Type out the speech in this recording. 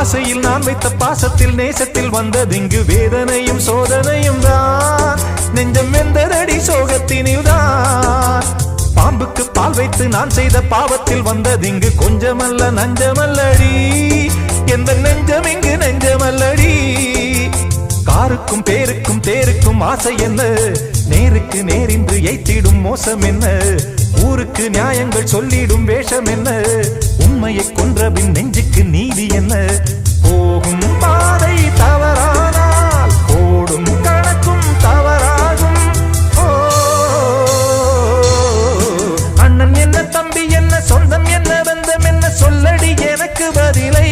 ஆசையில் நான் வைத்த பாசத்தில் நேசத்தில் வந்ததிங்கு வேதனையும் சோதனையும் தான். நெஞ்சம் வெந்ததடி சோகத்தினில் தான். பாம்புக்கு பால் வைத்து நான் செய்த பாவத்தில் வந்ததிங்கு கொஞ்சமல்ல நஞ்சமல்லடி. எந்த நெஞ்சம் இங்கு நெஞ்சமல்லடி. காருக்கும் பேருக்கும் தேருக்கும் ஆசை என்ன, நேருக்கு நேரின்று எய்த்திடும் மோசம் என்ன, ஊருக்கு நியாயங்கள் சொல்லிடும் வேஷம் என்ன, உண்மையை கொன்றபின் நெஞ்சுக்கு நீதி என்ன. போகும் பாதை தவறானால் போடும் கணக்கும் தவறாகும். ஓ அண்ணன் என்ன தம்பி என்ன சொந்தம் என்ன பந்தம் என்ன சொல்லடி எனக்கு பதிலை.